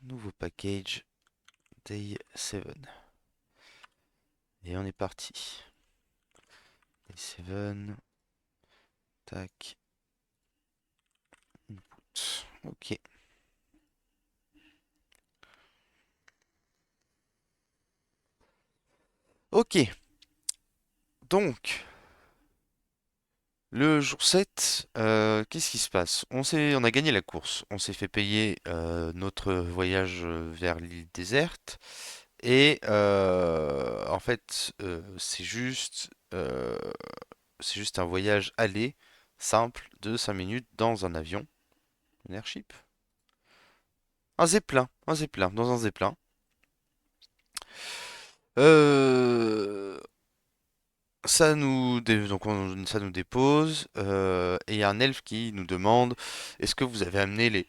Nouveau package, Day 7. Et on est parti. Day 7. Tac. Input. Ok. Ok. Donc, le jour 7, qu'est-ce qui se passe? On a gagné la course. On s'est fait payer notre voyage vers l'île déserte. Et en fait, c'est juste un voyage aller simple de 5 minutes dans un avion, un airship, un zeppelin, dans un zeppelin. Euh, ça nous dépose et il y a un elfe qui nous demande est-ce que vous avez amené les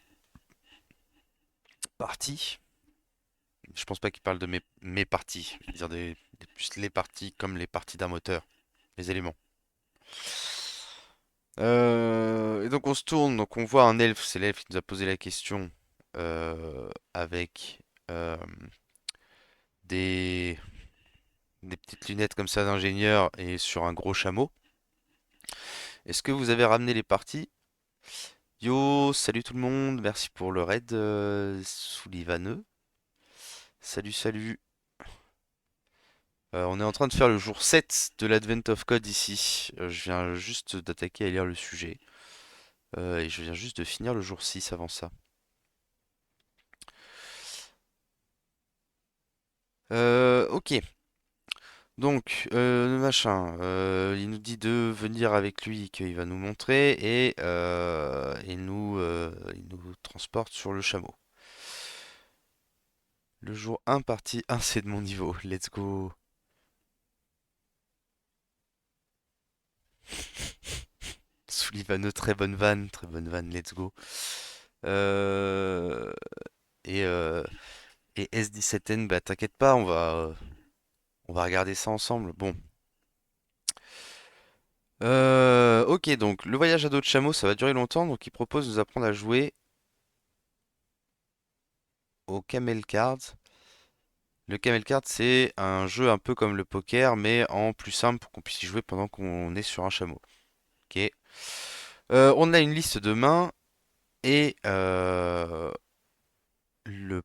parties? Je pense pas qu'il parle de mes parties, je veux dire plus les parties comme les parties d'un moteur, les éléments. Et donc on se tourne, donc on voit un elfe, c'est l'elfe qui nous a posé la question avec euh, des, des petites lunettes comme ça d'ingénieur et sur un gros chameau. Est-ce que vous avez ramené les parties? Yo, salut tout le monde, merci pour le raid Sullivaneux. Salut, salut. On est en train de faire le jour 7 de l'Advent of Code ici. Je viens juste d'attaquer à lire le sujet. Et je viens juste de finir le jour 6 avant ça. Ok. Donc, le machin, il nous dit de venir avec lui, qu'il va nous montrer, et il nous transporte sur le chameau. Le jour 1, partie 1, c'est de mon niveau. Let's go. Sullivan, très bonne vanne, let's go. Euh, et, euh, et S17N, bah t'inquiète pas, on va regarder ça ensemble. Bon. Ok, donc le voyage à dos de chameau, ça va durer longtemps, donc il propose de nous apprendre à jouer au Camel Cards. Le Camel Card, c'est un jeu un peu comme le poker, mais en plus simple pour qu'on puisse y jouer pendant qu'on est sur un chameau. Ok. On a une liste de mains et le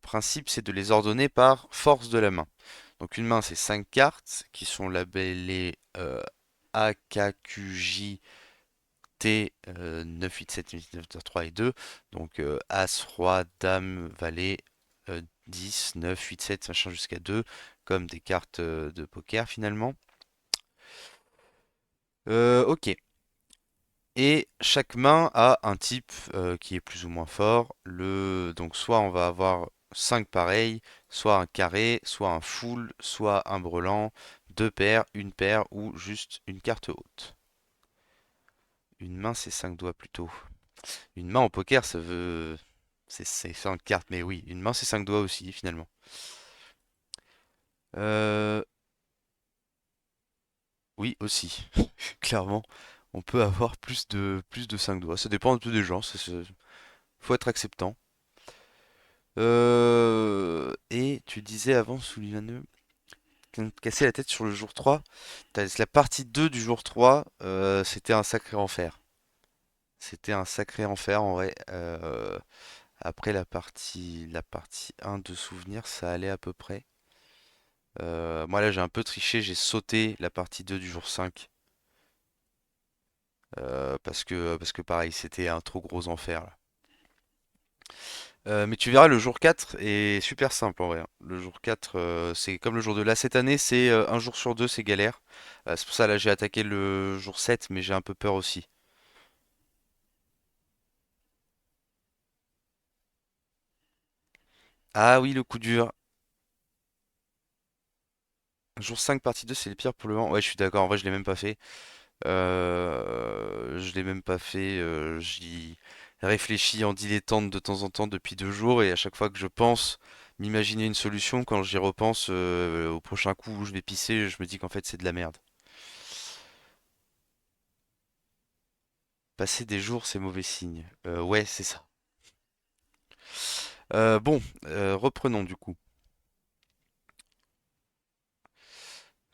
principe, c'est de les ordonner par force de la main. Donc une main, c'est 5 cartes qui sont labellées AKQJ T 9, 8, 7, 8, 9, 3 et 2. Donc As, Roi, Dame, Valet, 10, 9, 8, 7, machin jusqu'à 2, comme des cartes de poker finalement. Ok. Et chaque main a un type qui est plus ou moins fort. Donc soit on va avoir 5 pareils, soit un carré, soit un full, soit un brelan, deux paires, une paire ou juste une carte haute. Une main, c'est 5 doigts plutôt. Une main au poker, ça veut. C'est 5 cartes, mais oui, une main, c'est 5 doigts aussi, finalement. Euh, oui, aussi. Clairement, on peut avoir plus de 5 doigts. Ça dépend un peu des gens, faut être acceptant. Et tu disais avant, Souligneux, casser la tête sur le jour 3. La partie 2 du jour 3, c'était un sacré enfer. C'était un sacré enfer en vrai. Après la partie un de souvenirs, ça allait à peu près. Moi là j'ai un peu triché, j'ai sauté la partie 2 du jour 5 parce que pareil, c'était un trop gros enfer là. Mais tu verras, le jour 4 est super simple en vrai, hein. Le jour 4, c'est comme le jour 2. Là, cette année, c'est un jour sur deux, c'est galère. C'est pour ça, là, j'ai attaqué le jour 7, mais j'ai un peu peur aussi. Ah oui, le coup dur. Jour 5, partie 2, c'est le pire pour le moment. Ouais, je suis d'accord, en vrai, je l'ai même pas fait. Je l'ai même pas fait. J'y réfléchis en dilettante de temps en temps depuis 2 jours, et à chaque fois que je pense m'imaginer une solution, quand j'y repense au prochain coup où je vais pisser, je me dis qu'en fait, c'est de la merde. Passer des jours, c'est mauvais signe. Ouais, c'est ça. Bon, reprenons du coup.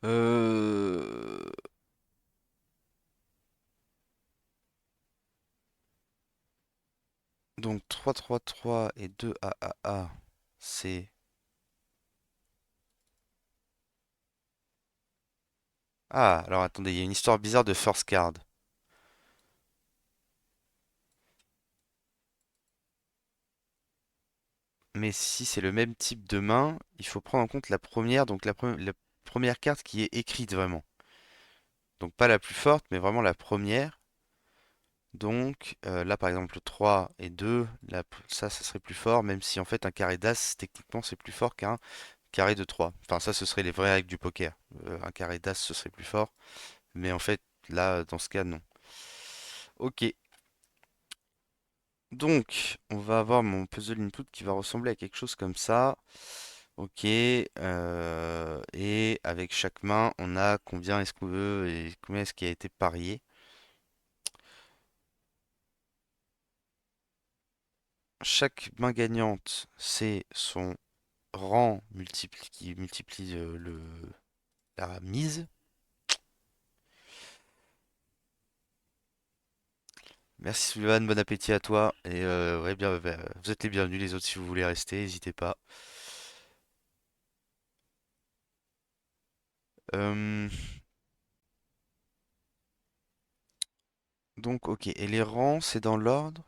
Euh, donc 3 3 3 et 2 A, c'est... Ah, alors attendez, il y a une histoire bizarre de first card. Mais si c'est le même type de main, il faut prendre en compte la première, donc la première carte qui est écrite vraiment. Donc pas la plus forte, mais vraiment la première. Donc là par exemple 3 et 2, ça serait plus fort, même si en fait un carré d'As, techniquement c'est plus fort qu'un carré de 3. Enfin ça ce serait les vraies règles du poker. Un carré d'As ce serait plus fort, mais en fait là dans ce cas non. Ok, donc on va avoir mon puzzle input qui va ressembler à quelque chose comme ça. Ok, et avec chaque main on a combien est-ce qu'on veut et combien est-ce qui a été parié. Chaque main gagnante c'est son rang qui multiplie la mise. Merci Sullivan, bon appétit à toi. Et ouais, bien, vous êtes les bienvenus, les autres, si vous voulez rester, n'hésitez pas. Euh, donc, ok. Et les rangs, c'est dans l'ordre?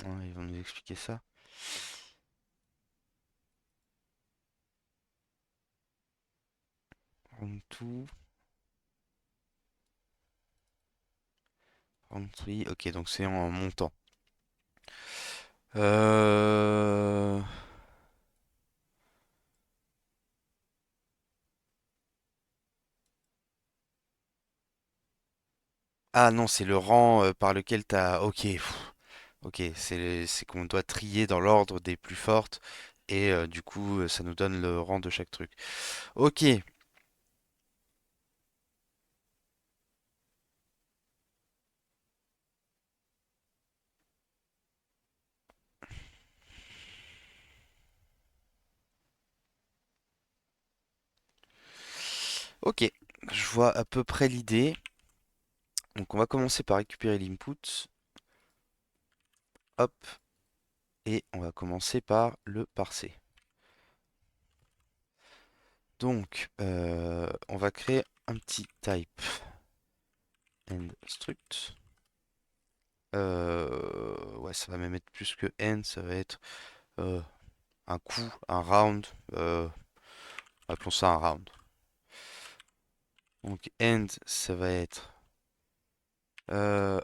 Ah, ils vont nous expliquer ça. Round 2, round 3. Ok, donc c'est en montant. Euh... Ah non, c'est le rang par lequel t'as... Ok, ok, c'est qu'on doit trier dans l'ordre des plus fortes. Et du coup, ça nous donne le rang de chaque truc. Ok, ok. Je vois à peu près l'idée. Donc on va commencer par récupérer l'input. Hop. Et on va commencer par le parser. Donc on va créer un petit type end struct. Ouais, ça va même être plus que end, ça va être euh, un coup, un round. Appelons ça un round. Donc end, ça va être euh,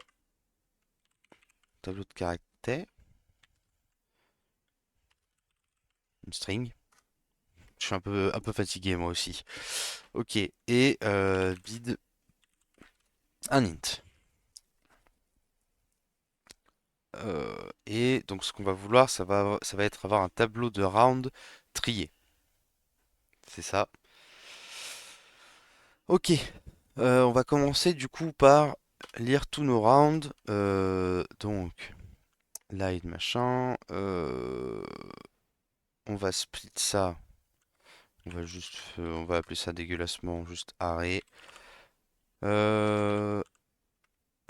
tableau de caractère, une string. Je suis un peu fatigué moi aussi. Ok, et bid un int. Et donc ce qu'on va vouloir, ça va être avoir un tableau de round trié. C'est ça. Ok, on va commencer du coup par lire tous nos rounds. Donc, line machin. On va split ça. On va appeler ça dégueulassement juste array. Euh,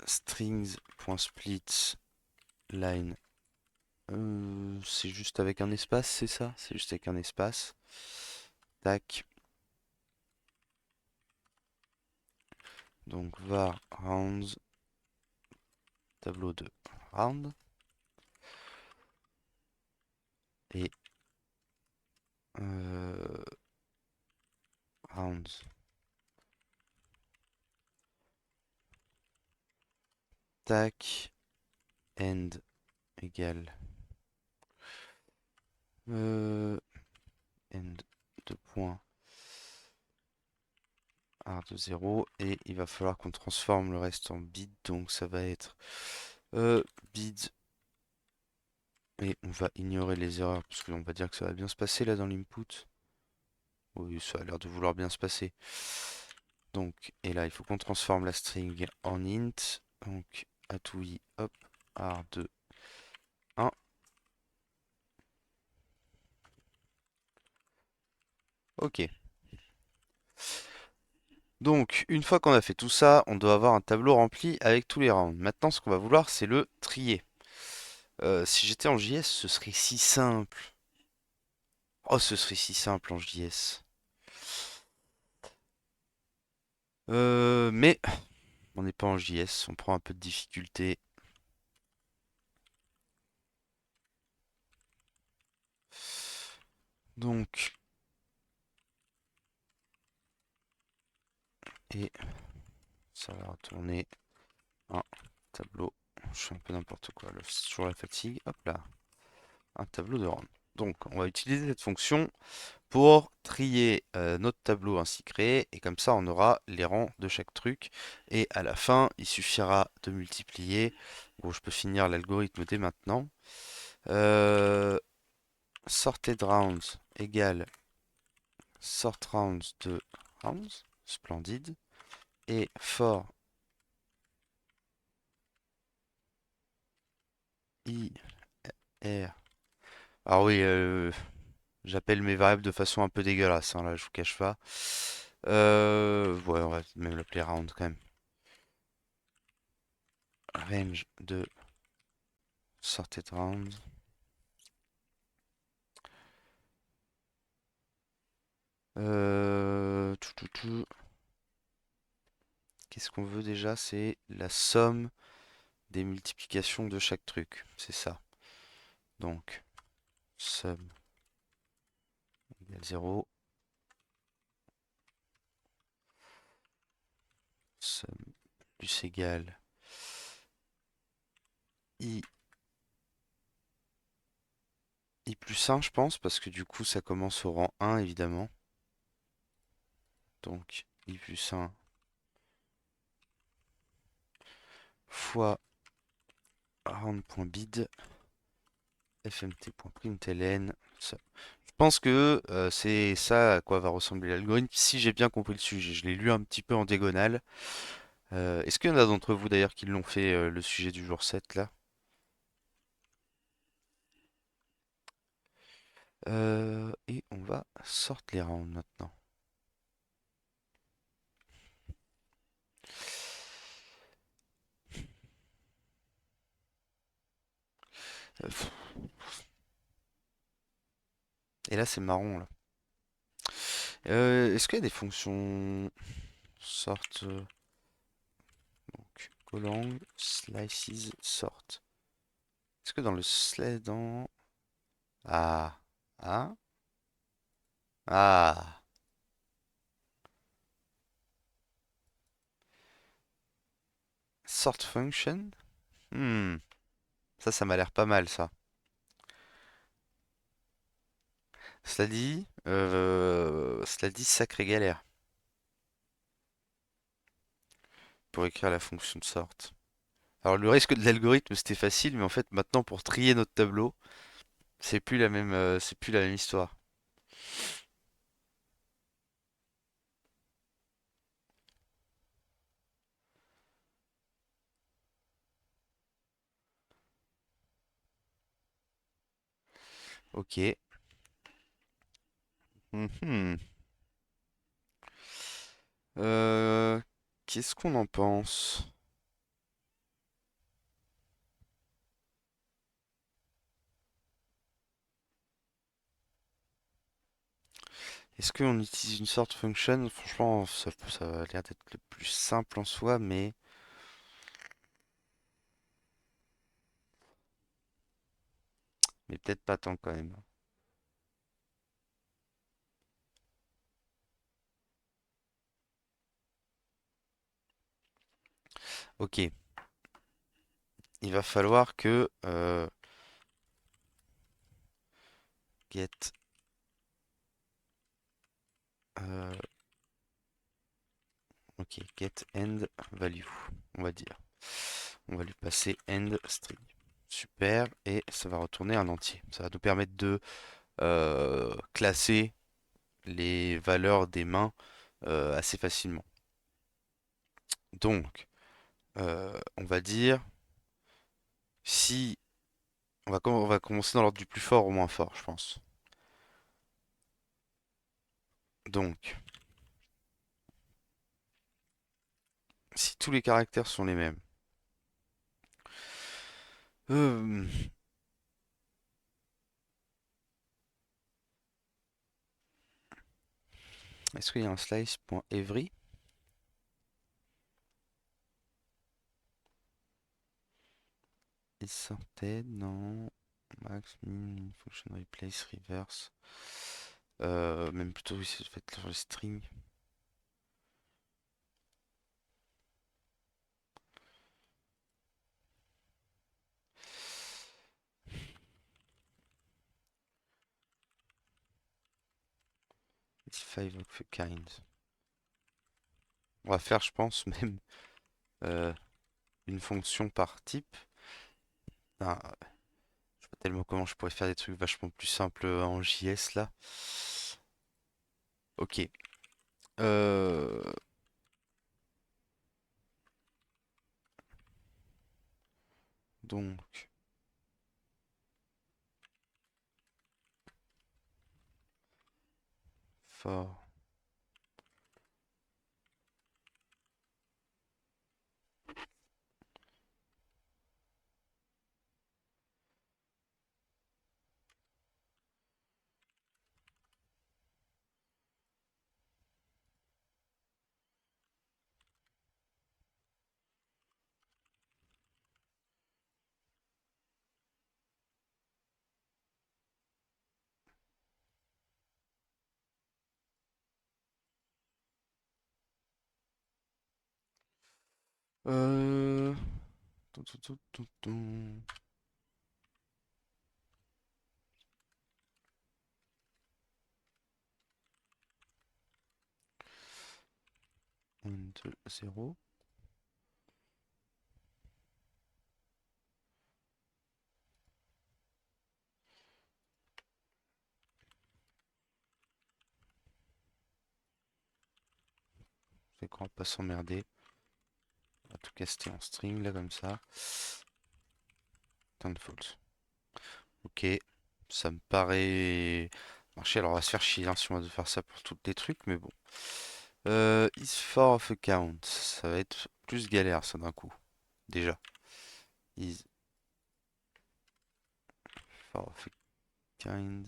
strings.split line. C'est juste avec un espace, c'est ça? C'est juste avec un espace. Tac. Donc var rounds tableau de round et euh, rounds. Tac. End égale end de point art de 0 et il va falloir qu'on transforme le reste en bid donc ça va être euh, bid et on va ignorer les erreurs parce qu'on va dire que ça va bien se passer là dans l'input. Oui, ça a l'air de vouloir bien se passer. Donc, et là, il faut qu'on transforme la string en int. Donc, atouille, hop, ar2, 1. Ok. Donc, une fois qu'on a fait tout ça, on doit avoir un tableau rempli avec tous les rounds. Maintenant, ce qu'on va vouloir, c'est le trier. Si j'étais en JS, ce serait si simple. Oh, ce serait si simple en JS. Mais on n'est pas en JS, on prend un peu de difficulté. Donc, et ça va retourner un tableau. Je fais un peu n'importe quoi, c'est toujours la fatigue. Hop là, un tableau de rang. Donc, on va utiliser cette fonction pour trier notre tableau ainsi créé. Et comme ça, on aura les rangs de chaque truc. Et à la fin, il suffira de multiplier. Bon, je peux finir l'algorithme dès maintenant. Euh, sorted rounds égale sort rounds de rounds. Splendide. Et for i r. Alors oui, j'appelle mes variables de façon un peu dégueulasse, hein, là, je vous cache pas. Ouais, on va même l'appeler round quand même. Range de sorted round. Tout. Qu'est-ce qu'on veut déjà? C'est la somme des multiplications de chaque truc. C'est ça. Donc, somme égale 0. Somme plus égale i, i plus 1, je pense, parce que du coup, ça commence au rang 1, évidemment. Donc, i plus 1 fois round.bid fmt.println. Je pense que c'est ça à quoi va ressembler l'algorithme, si j'ai bien compris le sujet. Je l'ai lu un petit peu en diagonale. Est-ce qu'il y en a d'entre vous d'ailleurs qui l'ont fait le sujet du jour 7 là? Et on va sortir les rounds maintenant. Pff, et là c'est marron là. Est-ce qu'il y a des fonctions sort donc golang slices sort? Est-ce que dans le sled dans ah ah ah sort function? Hmm, ça m'a l'air pas mal ça. Cela dit sacrée galère pour écrire la fonction de sort. Alors le risque de l'algorithme c'était facile, mais en fait maintenant pour trier notre tableau, c'est plus la même histoire. Ok. Mhm. Euh, qu'est-ce qu'on en pense? Est-ce qu'on utilise une sort function? Franchement, ça a l'air d'être le plus simple en soi, mais peut-être pas tant quand même. Ok, il va falloir que get euh, ok, get end value, on va dire. On va lui passer end string. Super, et ça va retourner un entier. Ça va nous permettre de classer les valeurs des mains assez facilement. Donc, on va dire si on va commencer dans l'ordre du plus fort au moins fort, je pense. Donc, si tous les caractères sont les mêmes, euh, est-ce qu'il y a un slice.every? Is sorted? Non. Max, min, function replace, reverse. Même plutôt, oui, c'est fait sur les strings. It's five of a kind. On va faire, je pense, même euh, une fonction par type. Ah, je sais pas tellement comment je pourrais faire des trucs vachement plus simples en JS là. Ok. Euh, donc, for. Euh, tou, tou, tou, tou, tou. 1, 2, 0. Fait qu'on va pas s'emmerder. On va tout caster en string là comme ça. Tant de fautes. Ok, ça me paraît marcher. Alors on va se faire chier hein, si on va faire ça pour tous les trucs, mais bon. Is for of a count. Ça va être plus galère ça d'un coup. Déjà. Is for of a kind.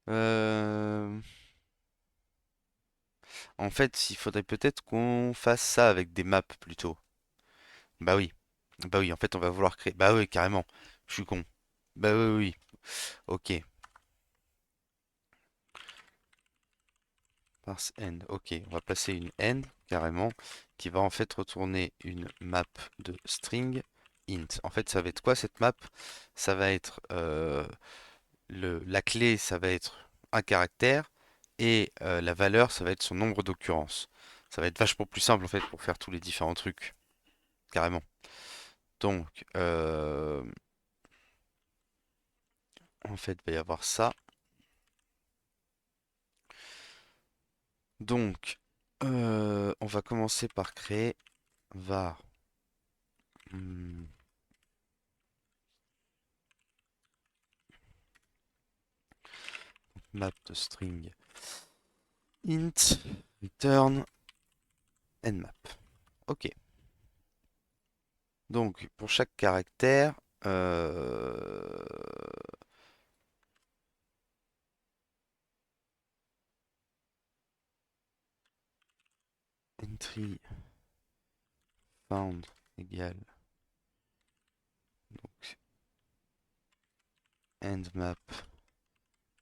Euh, En fait, il faudrait peut-être qu'on fasse ça avec des maps plutôt. Bah oui. Bah oui, en fait, on va vouloir créer. Bah oui, carrément. Je suis con. Bah oui, oui, oui. Ok. Parse end. Ok, on va passer une end carrément qui va en fait retourner une map de string int. En fait, ça va être quoi cette map? Ça va être la clé, ça va être un caractère et la valeur, ça va être son nombre d'occurrences. Ça va être vachement plus simple en fait pour faire tous les différents trucs, carrément. Donc, en fait, il va y avoir ça. Donc, on va commencer par créer var hmm, map de string int return nmap. Ok. Donc, pour chaque caractère, entry found égale donc endmap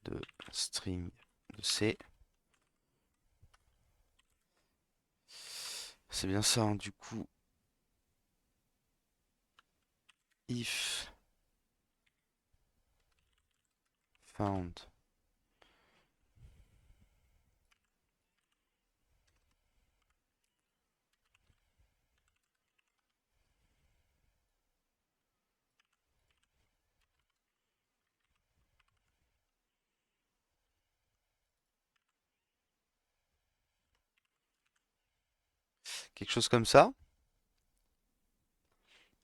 de string de C. C'est bien ça, hein, du coup, if found quelque chose comme ça,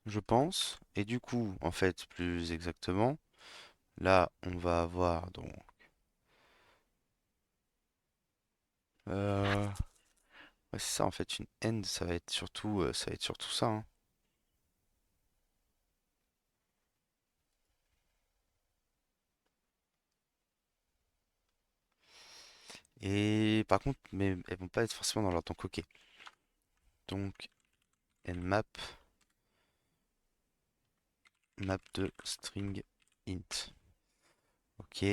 je pense. Et du coup, en fait, plus exactement, là, on va avoir donc ouais, c'est ça en fait une end, ça va être surtout ça, hein. Et par contre, mais elles vont pas être forcément dans l'ordre. Donc ok. Donc nmap map de string int. Ok.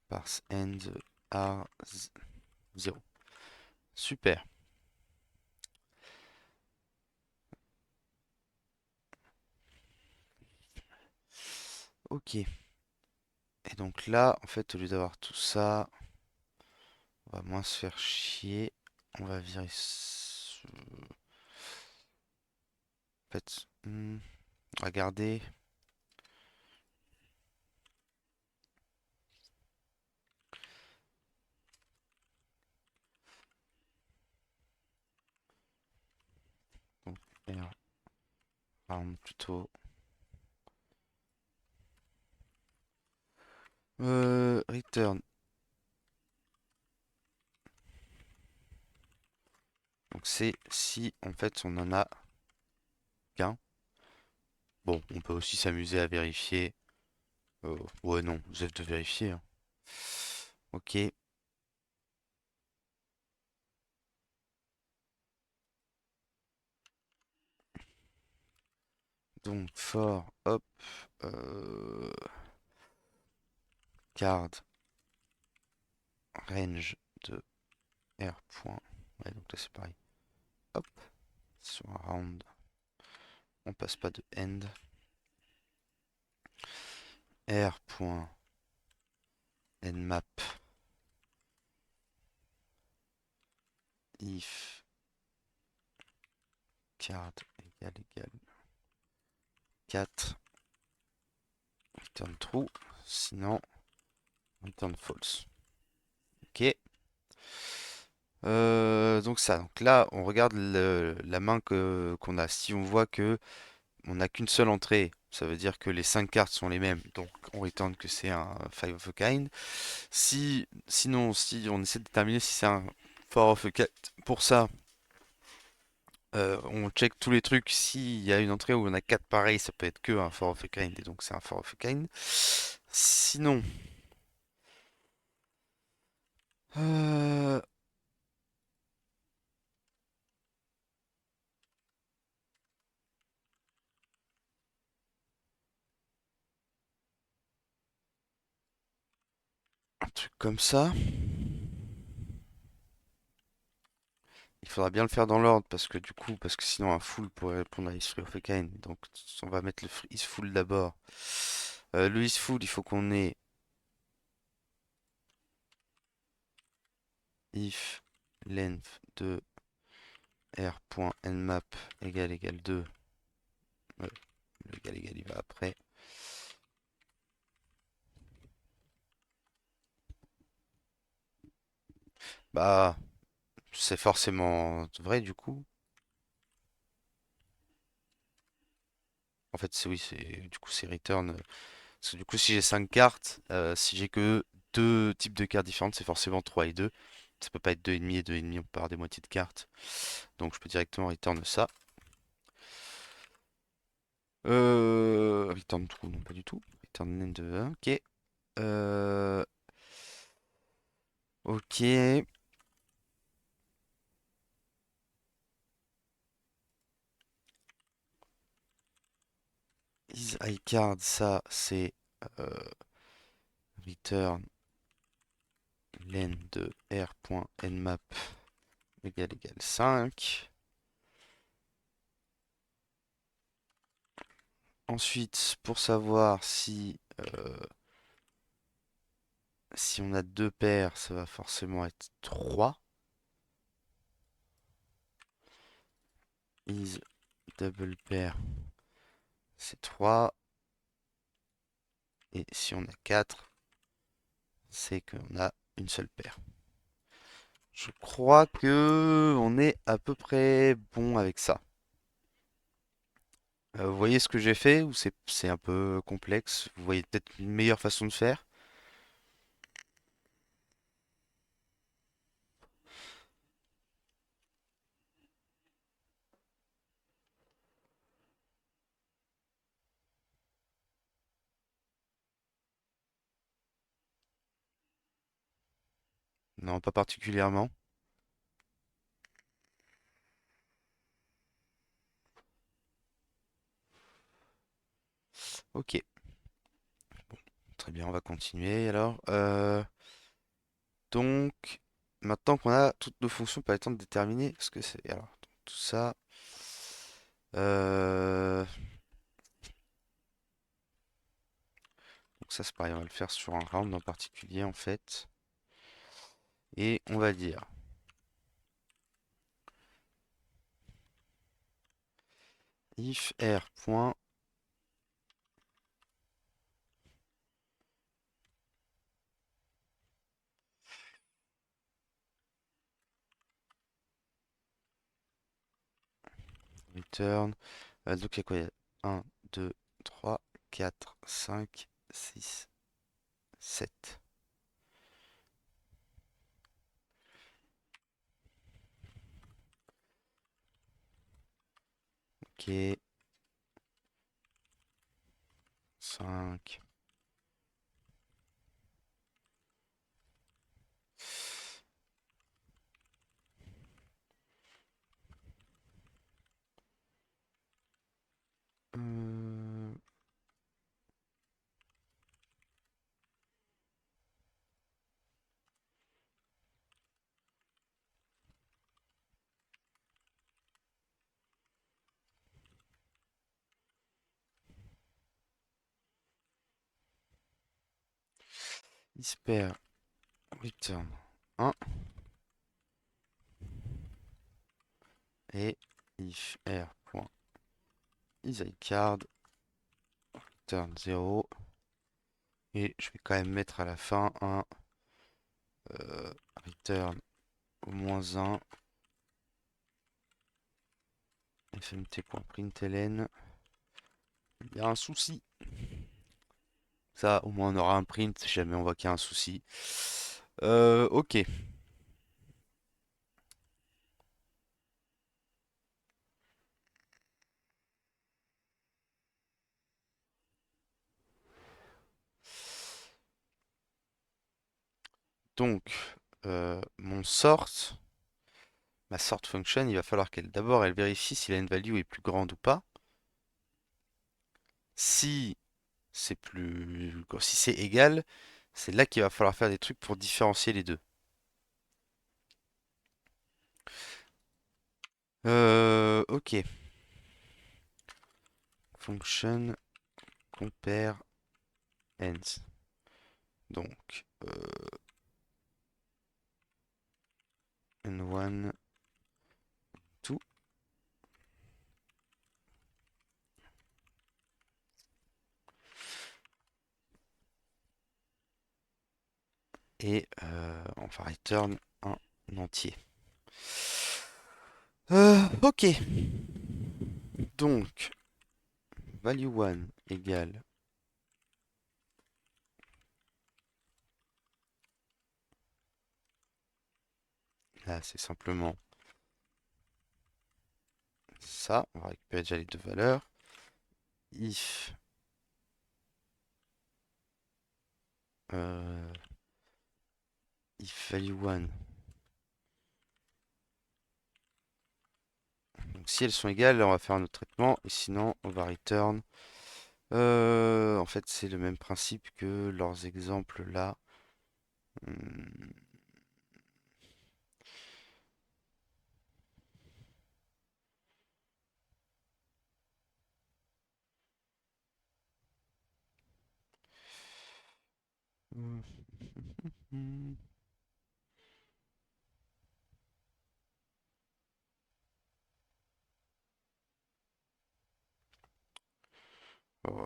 Parse end r 0. Super. Ok. Et donc là, en fait, au lieu d'avoir tout ça, on va moins se faire chier. On va virer. En fait, regardez. Donc, R round plutôt. Return. Donc c'est si en fait on en a qu'un. Bon, on peut aussi s'amuser à vérifier. Ouais, non, vous avez de vérifier, hein. Ok, donc for, hop, euh, card range de r point. Ouais, donc là c'est pareil. Hop, sur un round, on passe pas de end. R point nmap if card égale 4 return true, sinon return false. Ok. Donc ça, donc là, on regarde la main qu'on a. Si on voit que on n'a qu'une seule entrée, ça veut dire que les 5 cartes sont les mêmes. Donc on return que c'est un five of a kind. Sinon, si on essaie de déterminer si c'est un four of a kind, pour ça, on check tous les trucs. S'il y a une entrée où on a 4 pareils, ça peut être que un four of a kind et donc c'est un four of a kind. Sinon, euh, un truc comme ça. Il faudra bien le faire dans l'ordre parce que du coup, parce que sinon un full pourrait répondre à History of a Kind. Donc on va mettre le is full d'abord. Le is full, il faut qu'on ait if length de r.nmap égale 2. Le égal il va après. Bah, c'est forcément vrai du coup. En fait, c'est oui, c'est du coup c'est return. Parce que du coup, si j'ai 5 cartes, si j'ai que deux types de cartes différentes, c'est forcément 3 et 2. Ça peut pas être 2,5 et 2,5, on peut avoir des moitiés de cartes. Donc je peux directement return ça. Return true, non pas du tout. Return end de 1, ok. Euh, ok. Is iCard, ça c'est euh, return len de r.nmap égale 5. Ensuite, pour savoir si on a deux paires, ça va forcément être 3. Is double pair, c'est 3. Et si on a 4, c'est qu'on a une seule paire. Je crois que on est à peu près bon avec ça. Vous voyez ce que j'ai fait ou c'est un peu complexe? Vous voyez peut-être une meilleure façon de faire? Non, pas particulièrement. Ok, très bien, on va continuer alors. Donc, maintenant qu'on a toutes nos fonctions, pas le temps de déterminer ce que c'est. Alors, donc, tout ça. euh, Donc ça c'est pareil, on va le faire sur un round en particulier en fait. Et on va dire if r. Return. Donc il y a quoi? Il y a 1, 2, 3, 4, 5, 6, 7. Ok, 5. Euh, Isper return 1 et if r.isIcard return 0 et je vais quand même mettre à la fin un return au moins 1 fmt.println. Il y a un souci. Ça, au moins, on aura un print si jamais on voit qu'il y a un souci. Ok. Donc, mon sort, ma sort function, il va falloir qu'elle d'abord elle vérifie si la n-value est plus grande ou pas. Si si c'est égal, c'est là qu'il va falloir faire des trucs pour différencier les deux. Ok. Function compare ends. Donc, n1 to et on va return un entier. Ok. Donc, value1 égale. Là, c'est simplement ça. On va récupérer déjà les deux valeurs. If euh, if value1. Donc si elles sont égales, on va faire un autre traitement. Et sinon, on va return. En fait, c'est le même principe que leurs exemples là. Hmm.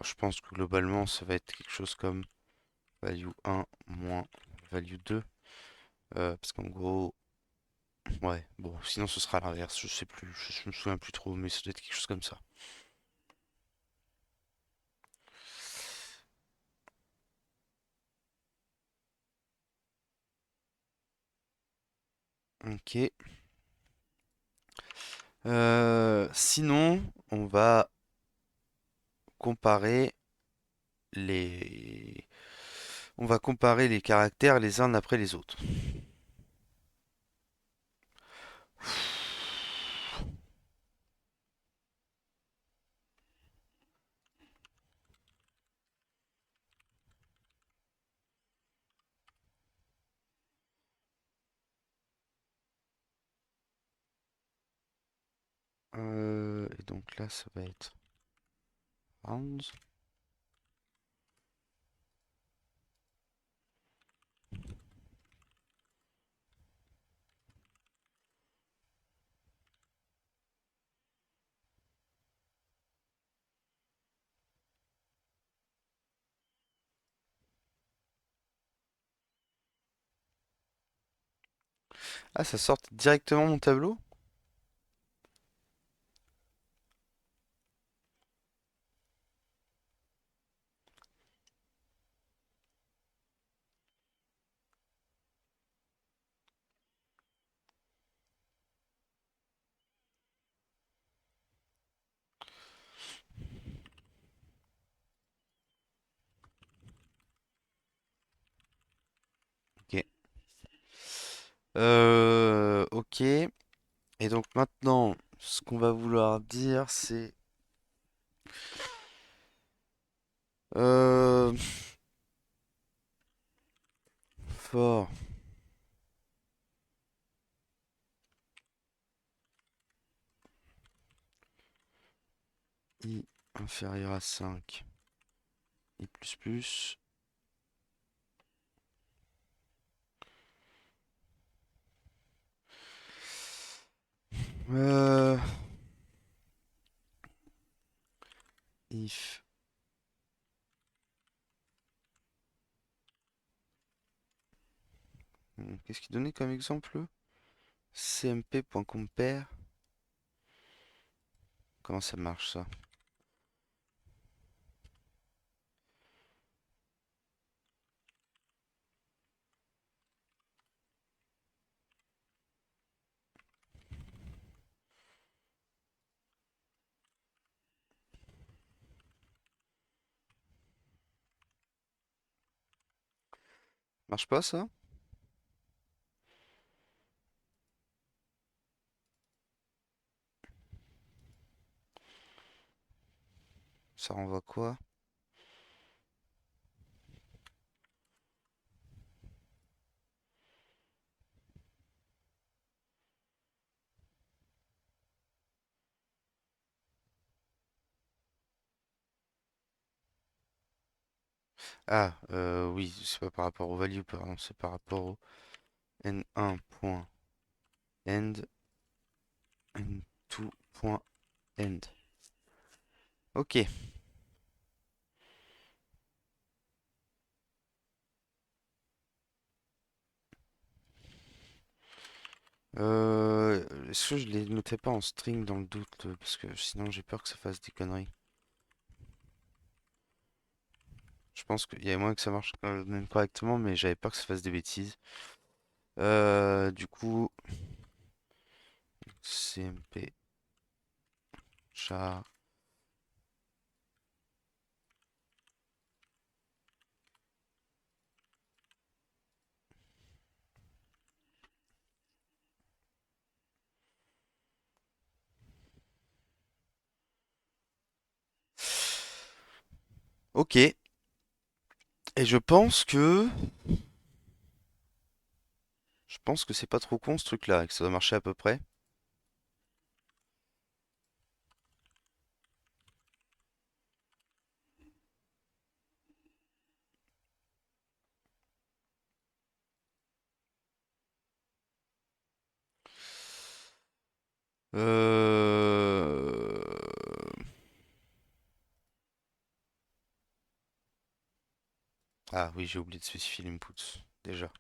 Je pense que globalement, ça va être quelque chose comme value1 moins value 2. Parce qu'en gros, ouais, bon, sinon ce sera l'inverse, je sais plus, je me souviens plus trop, mais ça doit être quelque chose comme ça. Ok. Sinon, on va comparer les... On va comparer les caractères les uns après les autres. Et donc là, ça va être rounds. Ah, ça sort directement mon tableau? Ok. Ok. Et donc maintenant, ce qu'on va vouloir dire, c'est euh, for i inférieur à 5, i plus plus, euh, if, qu'est-ce qu'il donnait comme exemple? cmp.compare. Comment ça marche ça? Marche pas ça? Ça renvoie quoi? Ah, oui, c'est pas par rapport au value, pardon, c'est par rapport au n1.end, n2.end. Ok. Est-ce que je les notais pas en string dans le doute, parce que sinon j'ai peur que ça fasse des conneries. Je pense qu'il y a moyen que ça marche quand même correctement, mais j'avais peur que ça fasse des bêtises. Du coup, cmp char. Ok. Et je pense que c'est pas trop con ce truc-là, et que ça doit marcher à peu près. Euh... Ah oui, j'ai oublié de spécifier l'input. déjà.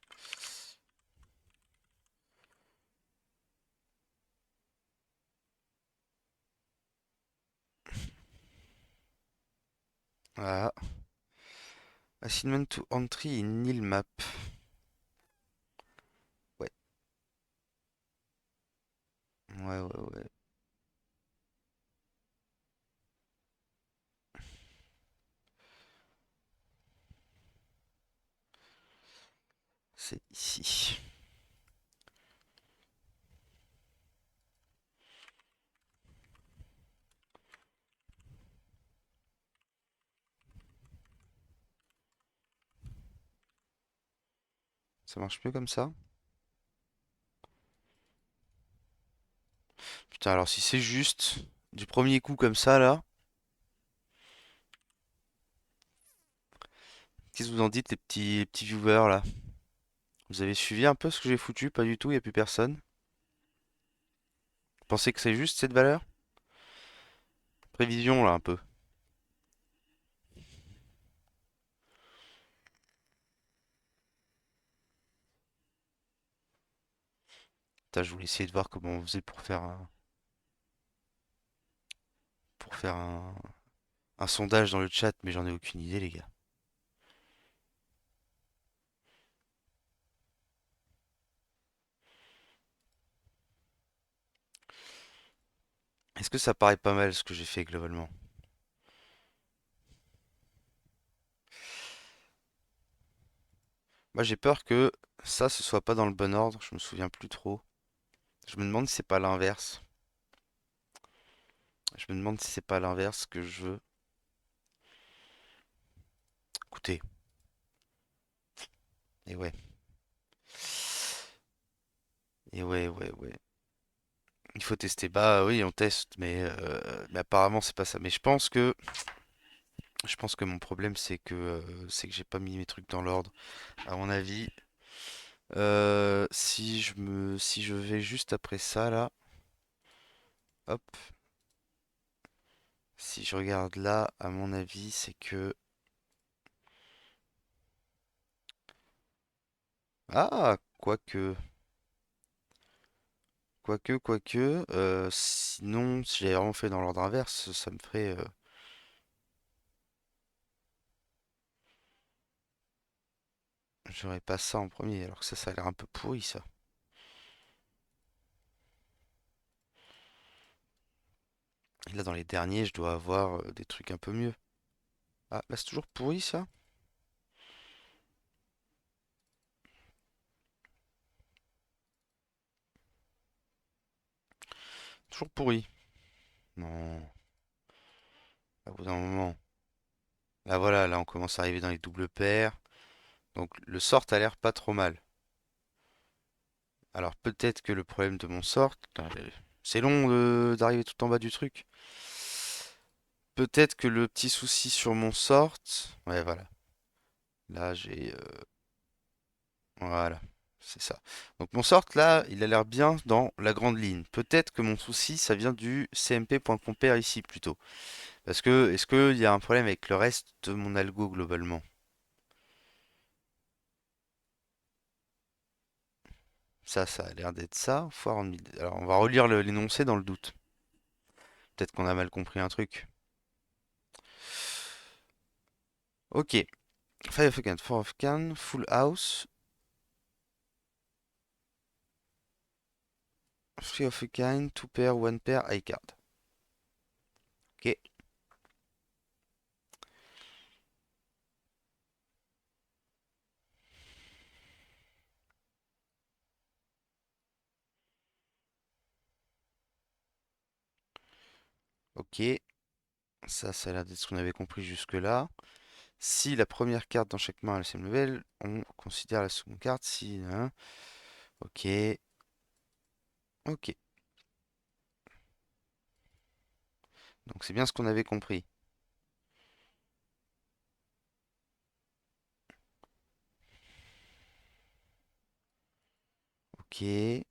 Voilà. Assignment to entry in nil map. Ouais, ouais. C'est ici. Ça marche mieux comme ça? Putain, alors si c'est juste du premier coup comme ça là, qu'est-ce que vous en dites les petits viewers là? Vous avez suivi un peu ce que j'ai foutu? Pas du tout, y a plus personne. Vous pensez que c'est juste cette valeur? Prévision là un peu. Putain, je voulais essayer de voir comment on faisait pour faire un sondage dans le chat, mais j'en ai aucune idée les gars. Est-ce que ça paraît pas mal ce que j'ai fait globalement? Moi j'ai peur que ça ce soit pas dans le bon ordre, je me souviens plus trop. Je me demande si c'est pas l'inverse. Je me demande si c'est pas l'inverse que je veux. Écoutez, et ouais, ouais. Il faut tester. Bah oui, on teste, mais apparemment c'est pas ça. Mais je pense que mon problème c'est que j'ai pas mis mes trucs dans l'ordre. À mon avis, si je vais juste après ça là, hop, si je regarde là, à mon avis c'est que ah sinon si j'avais vraiment fait dans l'ordre inverse, ça me ferait j'aurais pas ça en premier, alors que ça a l'air un peu pourri ça. Et là dans les derniers, je dois avoir des trucs un peu mieux. Ah, là c'est toujours pourri ça? Toujours pourri. Non, à bout d'un moment. Là voilà, là on commence à arriver dans les doubles paires. Donc le sort a l'air pas trop mal. Alors peut-être que le problème de mon sort, putain, c'est long d'arriver tout en bas du truc. Peut-être que le petit souci sur mon sort, ouais voilà, là voilà, c'est ça. Donc mon sort là, il a l'air bien dans la grande ligne. Peut-être que mon souci, ça vient du cmp.compare ici plutôt. Parce que est-ce qu'il y a un problème avec le reste de mon algo globalement? Ça a l'air d'être ça. Foire en mid. Alors on va relire l'énoncé dans le doute. Peut-être qu'on a mal compris un truc. Ok. Five of can, four of can, full house, three of a kind, two pair, one pair, high card. Ok. Ok. Ça a l'air d'être ce qu'on avait compris jusque-là. Si la première carte dans chaque main a le same level, on considère la seconde carte si, hein. Ok. Ok. Donc c'est bien ce qu'on avait compris. Ok. Its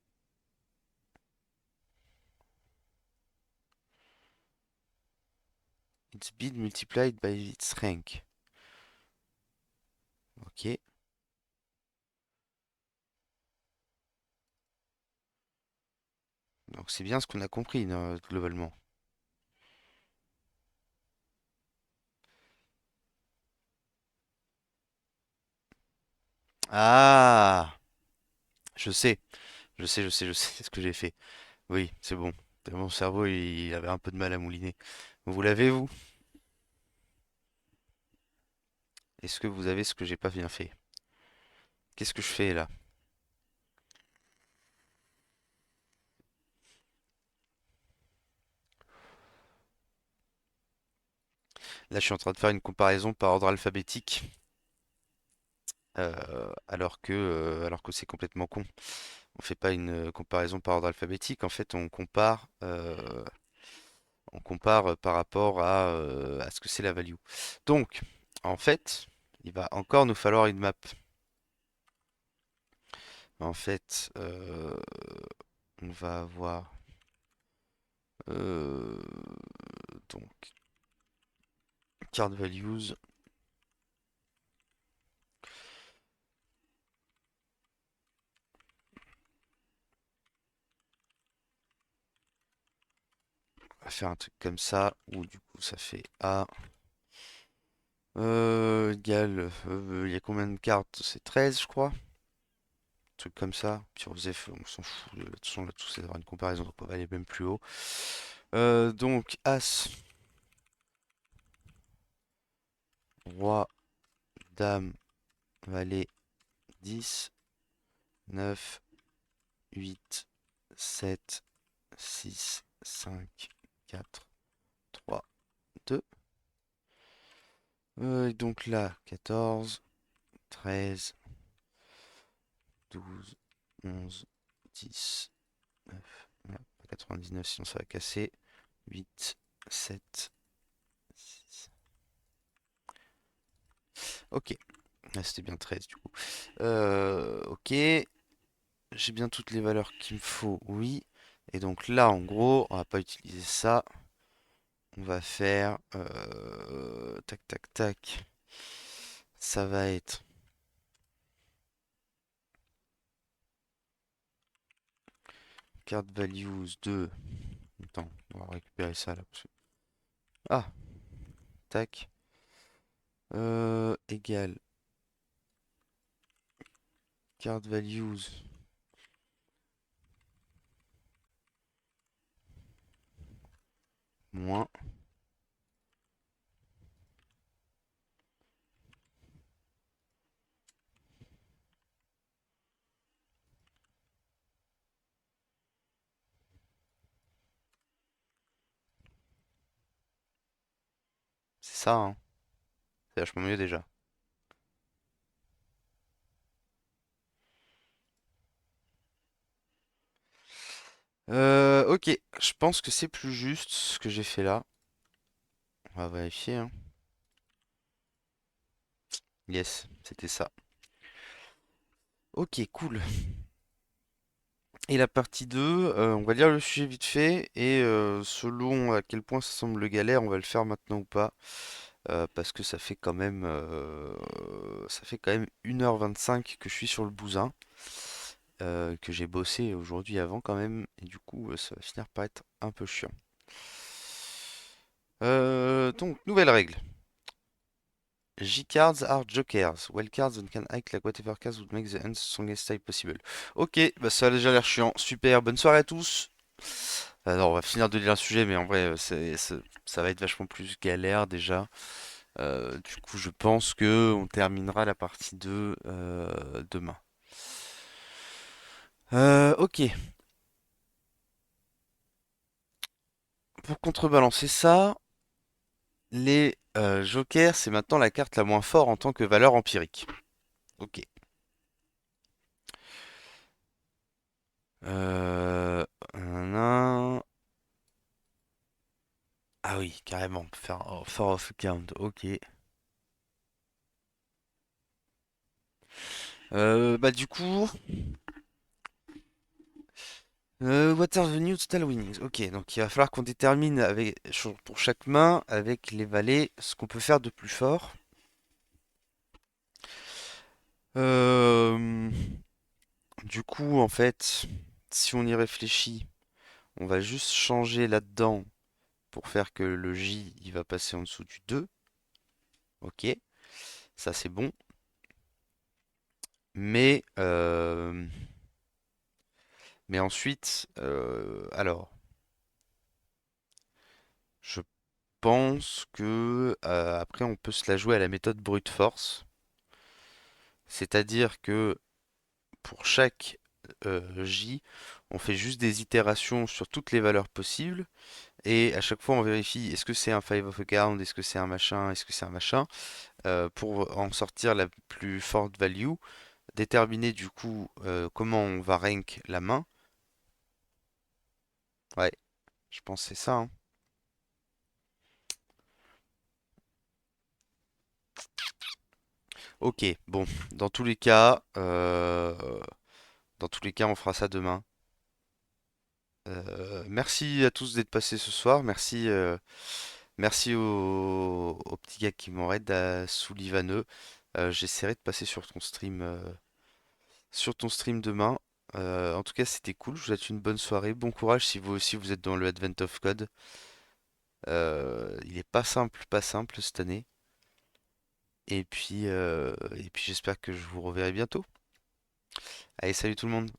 speed multiplied by its rank. Ok. Donc c'est bien ce qu'on a compris globalement. Ah, je sais, je sais ce que j'ai fait. Oui, c'est bon. Mon cerveau, il avait un peu de mal à mouliner. Vous l'avez, vous? Est-ce que vous avez ce que j'ai pas bien fait? Qu'est-ce que je fais là? Là, je suis en train de faire une comparaison par ordre alphabétique, alors que c'est complètement con. On fait pas une comparaison par ordre alphabétique. En fait, on compare par rapport à ce que c'est la value. Donc, en fait, il va encore nous falloir une map. En fait, on va avoir euh, donc card values. On va faire un truc comme ça où du coup ça fait A égale. Il y a combien de cartes? C'est 13, je crois. Un truc comme ça. Puis Joseph, on s'en fout. De toute façon, là-dessous, c'est d'avoir une comparaison, donc on va aller même plus haut. Donc, As, Roi, Dame, Valet, 10, 9, 8, 7, 6, 5, 4, 3, 2. Et donc là, 14, 13, 12, 11, 10, 9. Merde, pas 99, sinon ça va casser. 8, 7, 6. Ok. Ah, c'était bien 13 du coup. Ok. J'ai bien toutes les valeurs qu'il me faut, oui. Et donc là, en gros, on va pas utiliser ça. On va faire tac tac tac. Ça va être card values de. Attends, on va récupérer ça là. Ah, tac. Égal card values moins. C'est ça, hein. C'est vachement mieux déjà. Ok, je pense que c'est plus juste ce que j'ai fait là. On va vérifier, hein. Yes, c'était ça. Ok, cool. Et la partie 2, on va lire le sujet vite fait, et selon à quel point ça semble galère, on va le faire maintenant ou pas, parce que ça fait quand même 1h25 que je suis sur le bousin, que j'ai bossé aujourd'hui avant quand même, et du coup ça va finir par être un peu chiant. Donc, nouvelle règle. J-cards are jokers. Wild cards and can act like whatever cards would make the hand strongest type possible. Ok, bah ça a déjà l'air chiant. Super, bonne soirée à tous. Alors, on va finir de lire le sujet, mais en vrai, ça va être vachement plus galère déjà. Du coup, je pense que on terminera la partie 2 demain. Ok, pour contrebalancer ça, les jokers, c'est maintenant la carte la moins forte en tant que valeur empirique. Ok. Euh, nan. Ah oui, carrément, on peut faire Four of Count, ok. Bah du coup, what are the new total winnings? Ok, donc il va falloir qu'on détermine pour chaque main, avec les valets, ce qu'on peut faire de plus fort. Euh, du coup, en fait, si on y réfléchit, On va juste changer là-dedans pour faire que le J il va passer en dessous du 2. Ok, ça c'est bon. Mais, euh, mais ensuite, alors, je pense que après on peut se la jouer à la méthode brute force. C'est-à-dire que pour chaque J, on fait juste des itérations sur toutes les valeurs possibles. Et à chaque fois, on vérifie est-ce que c'est un five of account, est-ce que c'est un machin, est-ce que c'est un machin, pour en sortir la plus forte value, déterminer du coup comment on va rank la main. Ouais, je pense que c'est ça, hein. Ok, bon, dans tous les cas, on fera ça demain. Merci à tous d'être passés ce soir. Merci au petit gars qui m'aide à Soulivaneux. J'essaierai de passer sur ton stream demain. En tout cas, c'était cool. Je vous souhaite une bonne soirée. Bon courage si vous aussi vous êtes dans le Advent of Code. Il est pas simple cette année. Et puis j'espère que je vous reverrai bientôt. Allez, salut tout le monde.